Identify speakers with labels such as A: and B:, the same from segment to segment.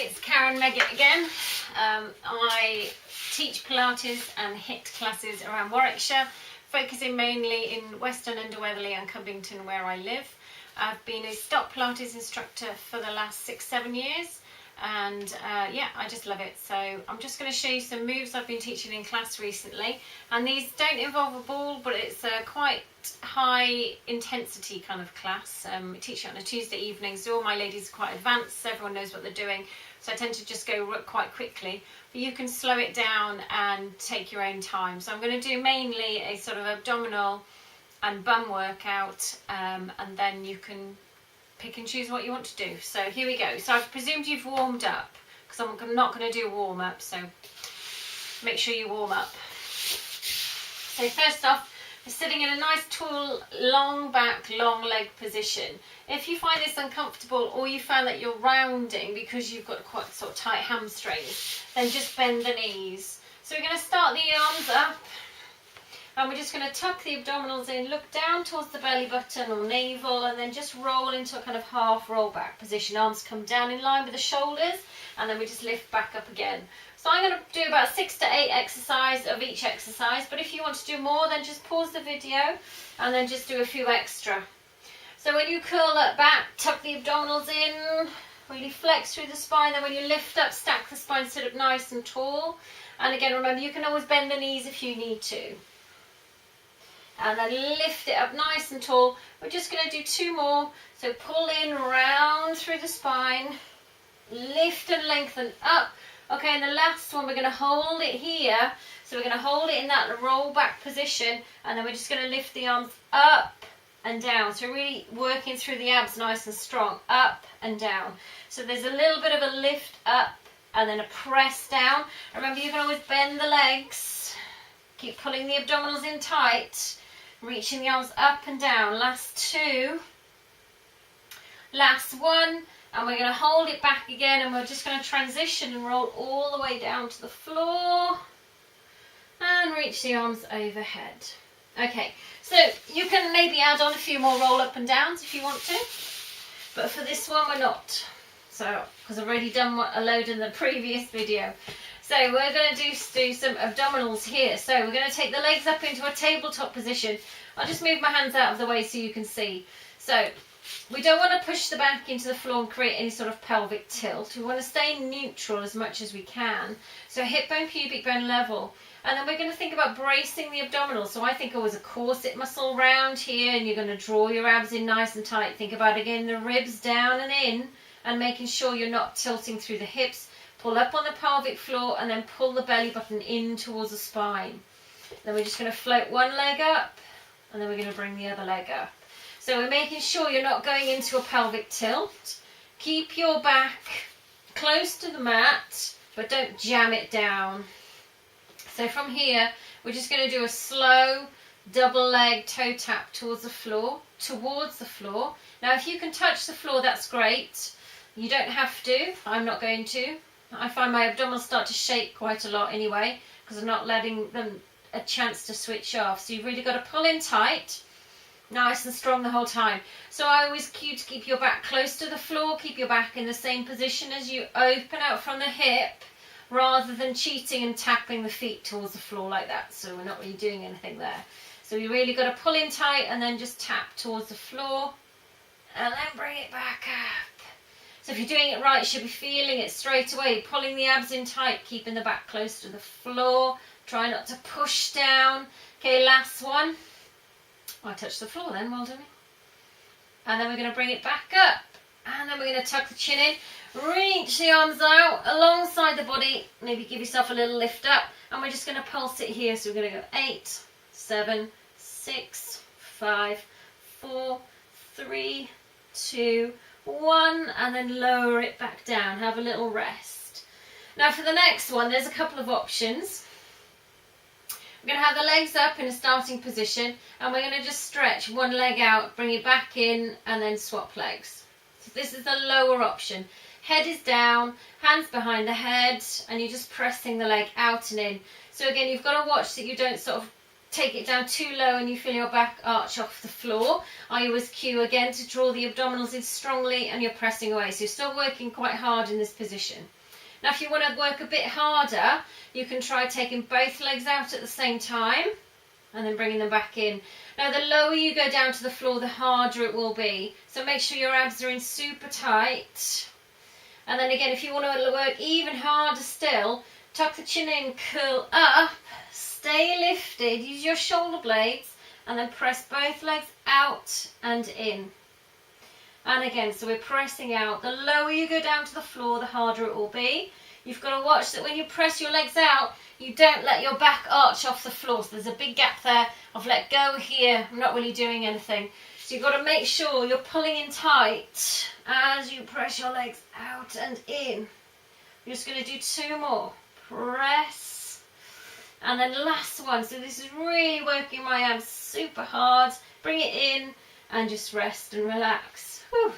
A: it's Karen Meggett again. I teach Pilates and HIIT classes around Warwickshire, focusing mainly in Western Underweatherly and Covington where I live. I've been a stock Pilates instructor for the last 6-7 years, and yeah, I just love it. So I'm just going to show you some moves I've been teaching in class recently, and these don't involve a ball, but it's a quite high intensity kind of class. We teach it on a Tuesday evening, so all my ladies are quite advanced, so everyone knows what they're doing, so I tend to just go quite quickly, but you can slow it down and take your own time. So I'm going to do mainly a sort of abdominal and bum workout, and then you can pick and choose what you want to do. So here we go. So I've presumed you've warmed up, because I'm not going to do a warm up, so make sure you warm up. So first off, we're sitting in a nice tall, long back, long leg position. If you find this uncomfortable, or you find that you're rounding because you've got quite sort of tight hamstrings, then just bend the knees. So we're going to start the arms up, and we're just going to tuck the abdominals in, look down towards the belly button or navel, and then just roll into a kind of half roll back position. Arms come down in line with the shoulders, and then we just lift back up again. So I'm going to do about 6 to 8 exercises of each exercise, but if you want to do more, then just pause the video and then just do a few extra. So when you curl that back, tuck the abdominals in, really flex through the spine. Then when you lift up, stack the spine, sit up nice and tall. And again, remember, you can always bend the knees if you need to. And then lift it up nice and tall. We're just going to do 2 more. So pull in, round through the spine, lift and lengthen up. Okay, and the last one, we're going to hold it here. So we're going to hold it in that roll back position, and then we're just going to lift the arms up and down. So really working through the abs nice and strong, up and down. So there's a little bit of a lift up and then a press down. Remember, you can always bend the legs. Keep pulling the abdominals in tight, reaching the arms up and down. Last 2. Last 1. And we're going to hold it back again, and we're just going to transition and roll all the way down to the floor and reach the arms overhead. Okay, so you can maybe add on a few more roll up and downs if you want to, but for this one we're not. So, because I've already done a load in the previous video. So we're going to do some abdominals here. So we're going to take the legs up into a tabletop position. I'll just move my hands out of the way so you can see. So we don't want to push the back into the floor and create any sort of pelvic tilt. We want to stay neutral as much as we can. So hip bone, pubic bone level. And then we're going to think about bracing the abdominals. So I think always a corset muscle round here, and you're going to draw your abs in nice and tight. Think about, again, the ribs down and in, and making sure you're not tilting through the hips. Pull up on the pelvic floor, and then pull the belly button in towards the spine. Then we're just going to float one leg up, and then we're going to bring the other leg up. So we're making sure you're not going into a pelvic tilt. Keep your back close to the mat, but don't jam it down. So from here, we're just going to do a slow double leg toe tap towards the floor. Now, if you can touch the floor, that's great. You don't have to. I'm not going to. I find my abdominals start to shake quite a lot anyway, because I'm not letting them a chance to switch off. So you've really got to pull in tight, nice and strong the whole time. So I always cue to keep your back close to the floor, keep your back in the same position as you open out from the hip, rather than cheating and tapping the feet towards the floor like that. So we're not really doing anything there. So you really got to pull in tight and then just tap towards the floor and then bring it back up. So if you're doing it right, you should be feeling it straight away. Pulling the abs in tight, keeping the back close to the floor. Try not to push down. Okay, last one. I touched the floor then, well done. And then we're going to bring it back up. And then we're going to tuck the chin in. Reach the arms out alongside the body. Maybe give yourself a little lift up. And we're just going to pulse it here. So we're going to go 8, 7, 6, 5, 4, 3, 2, 1. And then lower it back down. Have a little rest. Now for the next one, there's a couple of options. We're going to have the legs up in a starting position, and we're going to just stretch one leg out, bring it back in, and then swap legs. So this is the lower option. Head is down, hands behind the head, and you're just pressing the leg out and in. So again, you've got to watch that you don't sort of take it down too low and you feel your back arch off the floor, I always cue again to draw the abdominals in strongly and you're pressing away. So you're still working quite hard in this position. Now if you want to work a bit harder, you can try taking both legs out at the same time and then bringing them back in. Now the lower you go down to the floor, the harder it will be. So make sure your abs are in super tight. And then again, if you want to work even harder still, tuck the chin in, curl up, stay lifted, use your shoulder blades, and then press both legs out and in. And again, so we're pressing out. The lower you go down to the floor, the harder it will be. You've got to watch that when you press your legs out, you don't let your back arch off the floor. So there's a big gap there. I've let go here. I'm not really doing anything. So you've got to make sure you're pulling in tight as you press your legs out and in. You're just going to do 2 more. Press. And then last one. So this is really working my abs super hard. Bring it in and just rest and relax. Whew.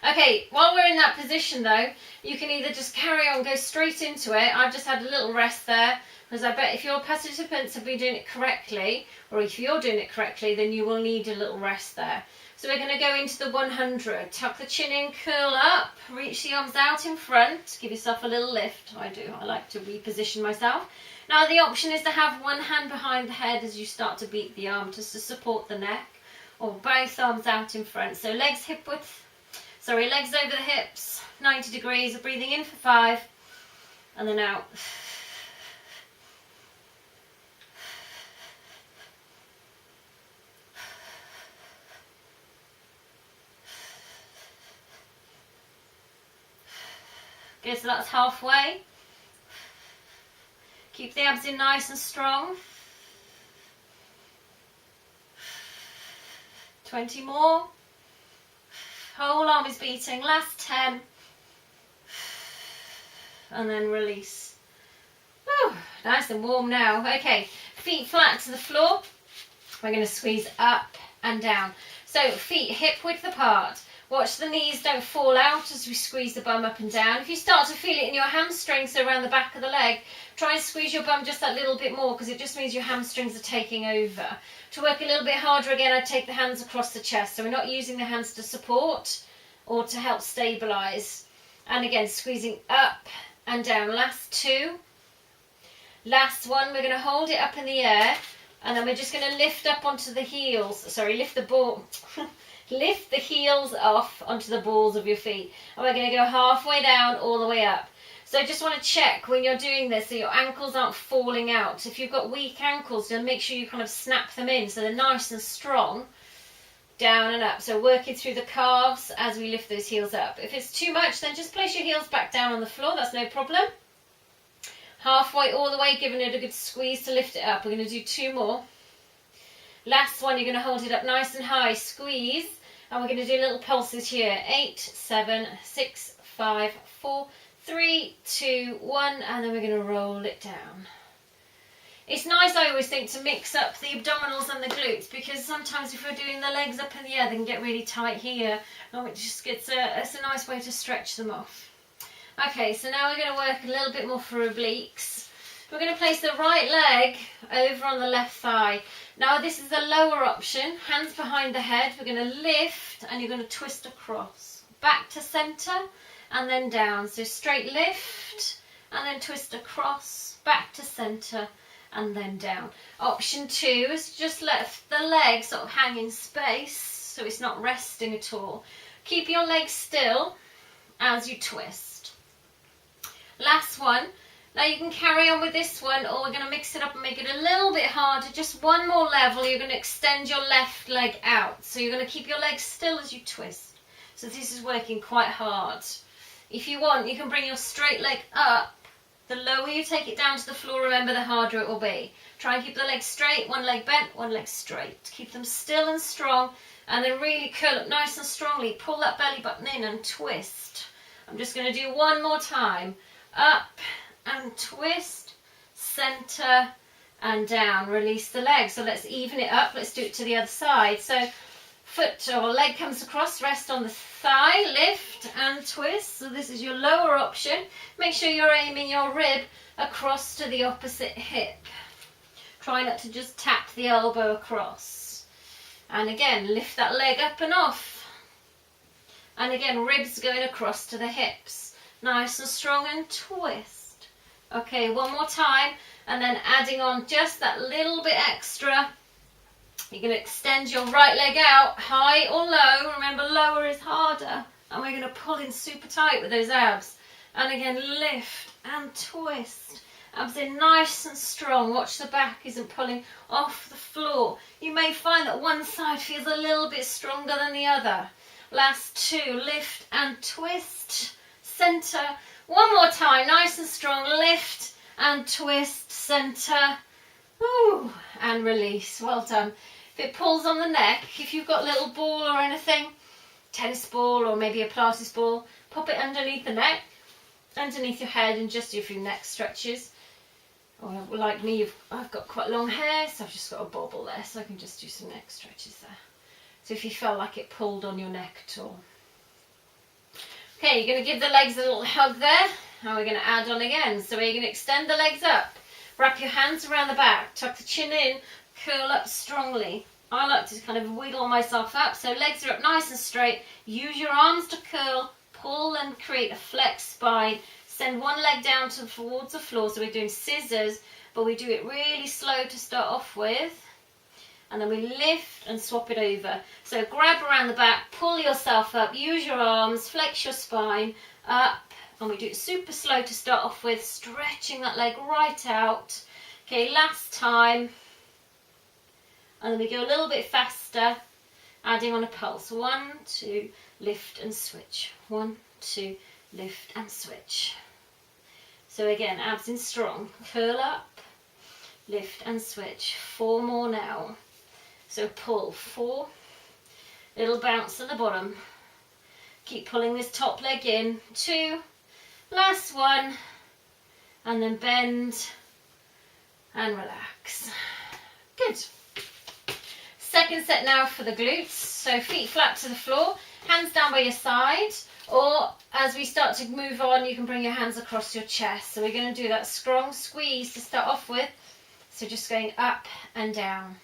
A: Okay, while we're in that position though, you can either just carry on, go straight into it. I've just had a little rest there, because I bet if your participants have been doing it correctly, or if you're doing it correctly, then you will need a little rest there. So we're going to go into the 100. Tuck the chin in, curl up, reach the arms out in front, give yourself a little lift. I do, I like to reposition myself. Now the option is to have one hand behind the head as you start to beat the arm, just to support the neck, or both arms out in front. So legs legs over the hips, 90 degrees, breathing in for 5, and then out. Okay, so that's halfway. Keep the abs in nice and strong. 20 more. Whole arm is beating. Last 10. And then release. Whew, nice and warm now. Okay, feet flat to the floor. We're going to squeeze up and down. So feet hip width apart. Watch the knees don't fall out as we squeeze the bum up and down. If you start to feel it in your hamstrings, so around the back of the leg, try and squeeze your bum just that little bit more, because it just means your hamstrings are taking over. To work a little bit harder again, I take the hands across the chest. So we're not using the hands to support or to help stabilise. And again, squeezing up and down. Last 2. Last one, we're going to hold it up in the air, and then we're just going to lift up onto the heels. Sorry, lift the ball. Lift the heels off onto the balls of your feet. And we're going to go halfway down, all the way up. So I just want to check when you're doing this so your ankles aren't falling out. If you've got weak ankles, then make sure you kind of snap them in so they're nice and strong. Down and up. So working through the calves as we lift those heels up. If it's too much, then just place your heels back down on the floor. That's no problem. Halfway all the way, giving it a good squeeze to lift it up. We're going to do 2 more. Last one, you're going to hold it up nice and high. Squeeze. And we're going to do little pulses here. 8, 7, 6, 5, 4, 3, 2, 1. And then we're going to roll it down. It's nice, I always think, to mix up the abdominals and the glutes, because sometimes if we're doing the legs up in the air, they can get really tight here. And it's a nice way to stretch them off. Okay, so now we're going to work a little bit more for obliques. We're going to place the right leg over on the left thigh. Now this is the lower option, hands behind the head. We're going to lift and you're going to twist across. Back to centre and then down. So straight lift and then twist across, back to centre and then down. Option 2 is just let the leg sort of hang in space so it's not resting at all. Keep your legs still as you twist. Last one. Now you can carry on with this one, or we're going to mix it up and make it a little bit harder. Just one more level. You're going to extend your left leg out. So you're going to keep your legs still as you twist. So this is working quite hard. If you want, you can bring your straight leg up. The lower you take it down to the floor, remember, the harder it will be. Try and keep the legs straight, one leg bent, one leg straight. Keep them still and strong, and then really curl up nice and strongly. Pull that belly button in and twist. I'm just going to do one more time. Up and twist, centre and down. Release the leg. So let's even it up. Let's do it to the other side. So foot or leg comes across, rest on the thigh, lift and twist. So this is your lower option. Make sure you're aiming your rib across to the opposite hip. Try not to just tap the elbow across. And again, lift that leg up and off. And again, ribs going across to the hips. Nice and strong, and twist. Okay, one more time. And then adding on just that little bit extra. You're going to extend your right leg out, high or low. Remember, lower is harder. And we're going to pull in super tight with those abs. And again, lift and twist. Abs in nice and strong. Watch the back isn't pulling off the floor. You may find that one side feels a little bit stronger than the other. Last two, lift and twist. Center. One more time, nice and strong. Lift and twist, center. Ooh, and release. Well done. If it pulls on the neck, if you've got a little ball or anything, tennis ball or maybe a Pilates ball, pop it underneath the neck, underneath your head, and just do a few neck stretches. Or like me, I've got quite long hair, so I've just got a bobble there, so I can just do some neck stretches there. So if you felt like it pulled on your neck at all. Okay, you're going to give the legs a little hug there. Now we're going to add on again. So we're going to extend the legs up. Wrap your hands around the back. Tuck the chin in. Curl up strongly. I like to kind of wiggle myself up. So legs are up nice and straight. Use your arms to curl. Pull and create a flexed spine. Send one leg down towards the floor. So we're doing scissors, but we do it really slow to start off with. And then we lift and swap it over. So grab around the back, pull yourself up, use your arms, flex your spine, up. And we do it super slow to start off with, stretching that leg right out. Okay, last time. And then we go a little bit faster, adding on a pulse. 1, 2, lift and switch. 1, 2, lift and switch. So again, abs in strong. Curl up, lift and switch. 4 more now. So pull, 4, little bounce at the bottom. Keep pulling this top leg in, 2, last one, and then bend and relax. Good. Second set now for the glutes. So feet flat to the floor, hands down by your side, or as we start to move on, you can bring your hands across your chest. So we're going to do that strong squeeze to start off with. So just going up and down.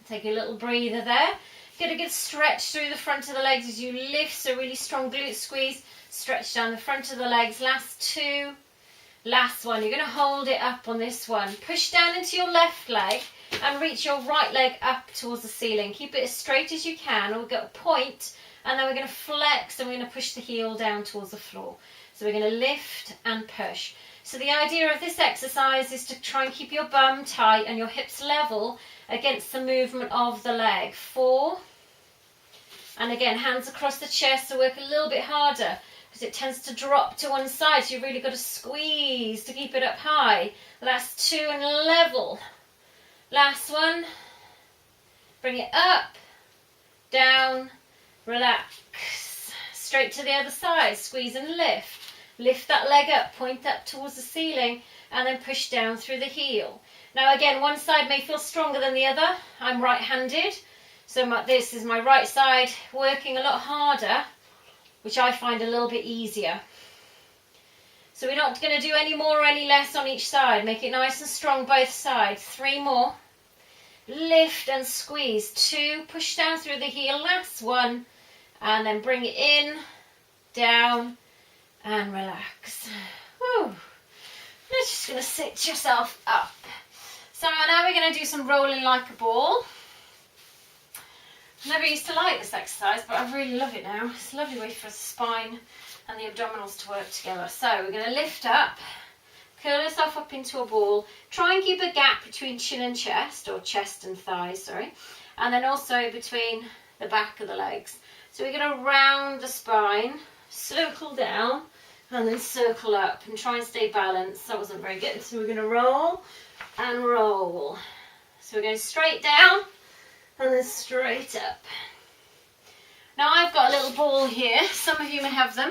A: Take a little breather there. Get a good stretch through the front of the legs as you lift, so really strong glute squeeze. Stretch down the front of the legs. Last 2. Last one. You're going to hold it up on this one. Push down into your left leg and reach your right leg up towards the ceiling. Keep it as straight as you can. We'll get a point, and then we're going to flex and we're going to push the heel down towards the floor. So we're going to lift and push. So the idea of this exercise is to try and keep your bum tight and your hips level against the movement of the leg. 4. And again, hands across the chest, so work a little bit harder because it tends to drop to one side. So you've really got to squeeze to keep it up high. Last 2 and level. Last one. Bring it up, down, relax. Straight to the other side, squeeze and lift. Lift that leg up, point up towards the ceiling, and then push down through the heel. Now again, one side may feel stronger than the other. I'm right-handed, so this is my right side working a lot harder, which I find a little bit easier. So we're not going to do any more or any less on each side. Make it nice and strong both sides. 3 more. Lift and squeeze. 2, push down through the heel. Last one, and then bring it in, down, and relax. Woo. You're just going to sit yourself up. So now we're going to do some rolling like a ball. Never used to like this exercise, but I really love it now. It's a lovely way for the spine and the abdominals to work together. So we're going to lift up, curl yourself up into a ball. Try and keep a gap between chin and chest, or chest and thighs, sorry. And then also between the back of the legs. So we're going to round the spine, circle down, and then circle up, and try and stay balanced. That wasn't very good. So we're going to roll and roll. So we're going straight down and then straight up. Now I've got a little ball here. Some of you may have them.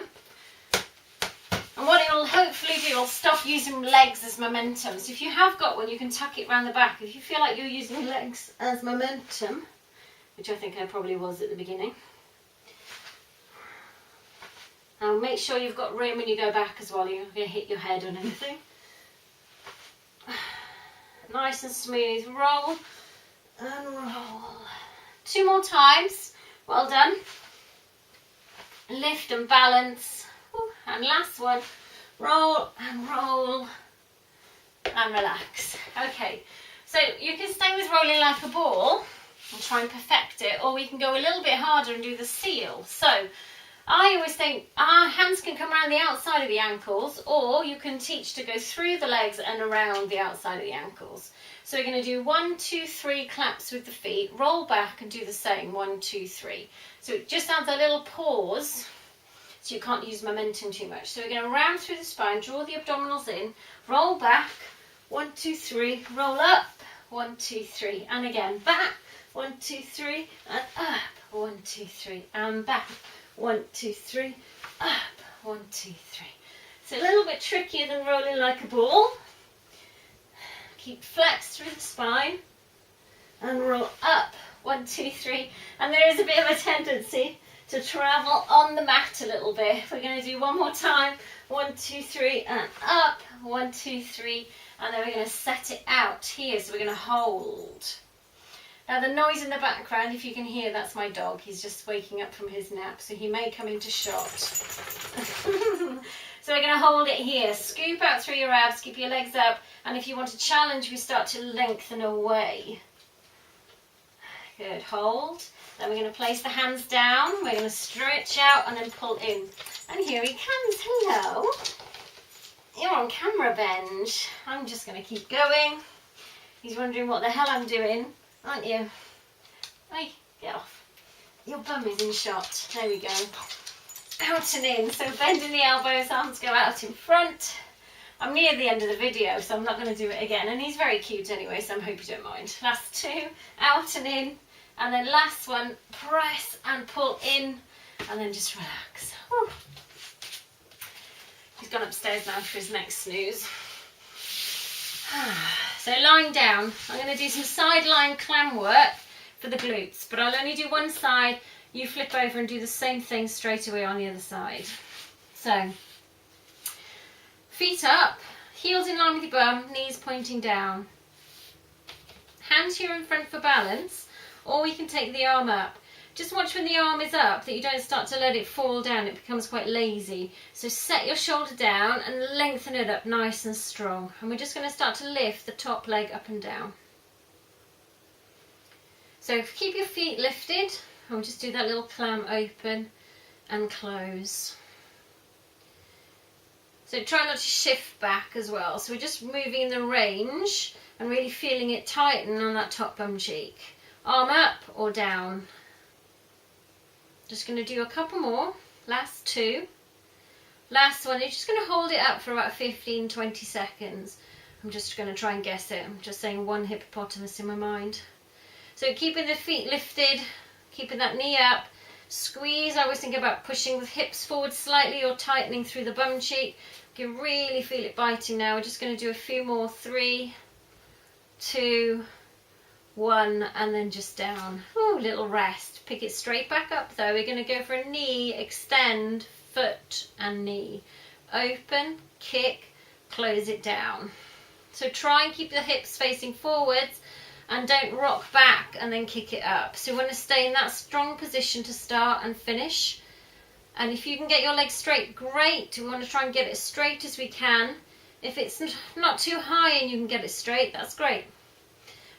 A: And what it'll hopefully do, it'll stop using legs as momentum. So if you have got one, you can tuck it around the back. If you feel like you're using legs as momentum, which I think I probably was at the beginning, and make sure you've got room when you go back as well. You're not going to hit your head on anything. nice and smooth. Roll and roll. 2 more times. Well done. Lift and balance. And last one. Roll and roll and relax. Okay, so you can stay with rolling like a ball and try and perfect it, or we can go a little bit harder and do the seal. So I always think our hands can come around the outside of the ankles, or you can teach to go through the legs and around the outside of the ankles. So we're going to do 1, 2, 3 claps with the feet, roll back and do the same, 1, 2, 3. So it just adds a little pause, so you can't use momentum too much. So we're going to round through the spine, draw the abdominals in, roll back, 1, 2, 3, roll up, 1, 2, 3, and again, back, 1, 2, 3, and up, 1, 2, 3, and back, 1, 2, 3, up, 1, 2, 3. It's a little bit trickier than rolling like a ball. Keep flex through the spine and roll up, 1, 2, 3. And there is a bit of a tendency to travel on the mat a little bit. We're going to do one more time, 1, 2, 3, and up, 1, 2, 3. And then we're going to set it out here, so we're going to hold. Now the noise in the background, if you can hear, that's my dog. He's just waking up from his nap, so he may come into shot. So we're going to hold it here. Scoop out through your abs, keep your legs up, and if you want to challenge, we start to lengthen away. Good, hold. Then we're going to place the hands down, we're going to stretch out and then pull in. And here he comes, hello. You're on camera, Benj. I'm just going to keep going. He's wondering what the hell I'm doing, aren't you? Hey, get off. Your bum is in shot. There we go. Out and in. So bending the elbows, arms go out in front. I'm near the end of the video, so I'm not going to do it again. And he's very cute anyway, so I hope you don't mind. Last 2, out and in. And then last one, press and pull in. And then just relax. Whew. He's gone upstairs now for his next snooze. So lying down, I'm going to do some sideline clam work for the glutes, but I'll only do one side. You flip over and do the same thing straight away on the other side. So, feet up, heels in line with your bum, knees pointing down. Hands here in front for balance, or we can take the arm up. Just watch when the arm is up that you don't start to let it fall down, it becomes quite lazy. So set your shoulder down and lengthen it up nice and strong. And we're just going to start to lift the top leg up and down. So keep your feet lifted, and we'll just do that little clam open and close. So try not to shift back as well. So we're just moving in the range and really feeling it tighten on that top bum cheek. Arm up or down. Just going to do a couple more. Last 2. Last one, you're just going to hold it up for about 15-20 seconds. I'm just going to try and guess it. I'm just saying one hippopotamus in my mind. So keeping the feet lifted, keeping that knee up. Squeeze, I always think about pushing the hips forward slightly or tightening through the bum cheek. You can really feel it biting now. We're just going to do a few more. 3, 2, 1, and then just down. Ooh, little rest. Pick it straight back up though. We're going to go for a knee, extend, foot and knee. Open, kick, close it down. So try and keep the hips facing forwards and don't rock back and then kick it up. So we want to stay in that strong position to start and finish. And if you can get your legs straight, great. We want to try and get it as straight as we can. If it's not too high and you can get it straight, that's great.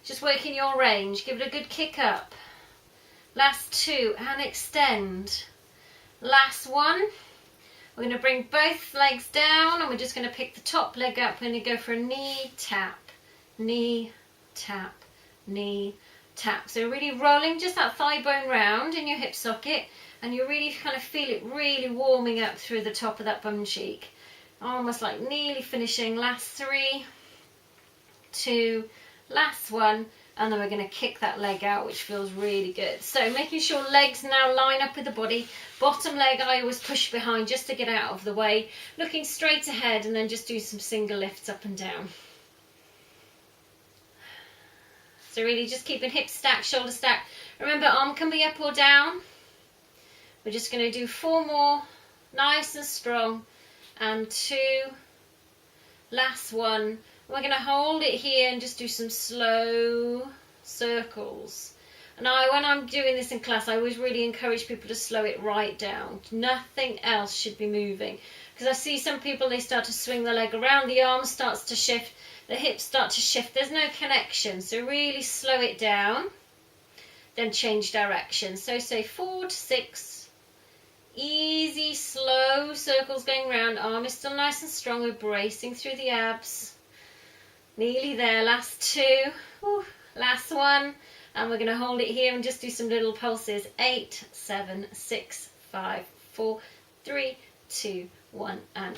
A: Just work in your range. Give it a good kick up. Last 2 and extend. Last 1. We're going to bring both legs down and we're just going to pick the top leg up. We're going to go for a knee tap, knee tap, knee tap. So really rolling just that thigh bone round in your hip socket, and you really kind of feel it really warming up through the top of that bum cheek. Almost like nearly finishing. Last 3, 2, last 1. And then we're going to kick that leg out, which feels really good. So making sure legs now line up with the body. Bottom leg I always push behind just to get out of the way. Looking straight ahead, and then just do some single lifts up and down. So really just keeping hips stacked, shoulder stacked. Remember, arm can be up or down. We're just going to do 4 more, nice and strong. And 2, last 1. We're going to hold it here and just do some slow circles. And when I'm doing this in class, I always really encourage people to slow it right down. Nothing else should be moving. Because I see some people, they start to swing the leg around, the arm starts to shift, the hips start to shift. There's no connection. So really slow it down, then change direction. So say 4 to 6. Easy, slow circles going round. Arm is still nice and strong. We're bracing through the abs. Nearly there. Last 2. Ooh, last 1. And we're going to hold it here and just do some little pulses. 8, 7, 6, 5, 4, 3, 2, 1. And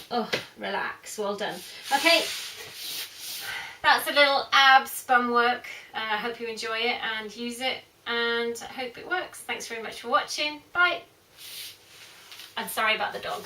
A: relax. Well done. Okay. That's a little abs bum work. I hope you enjoy it and use it. And I hope it works. Thanks very much for watching. Bye. I'm sorry about the dog.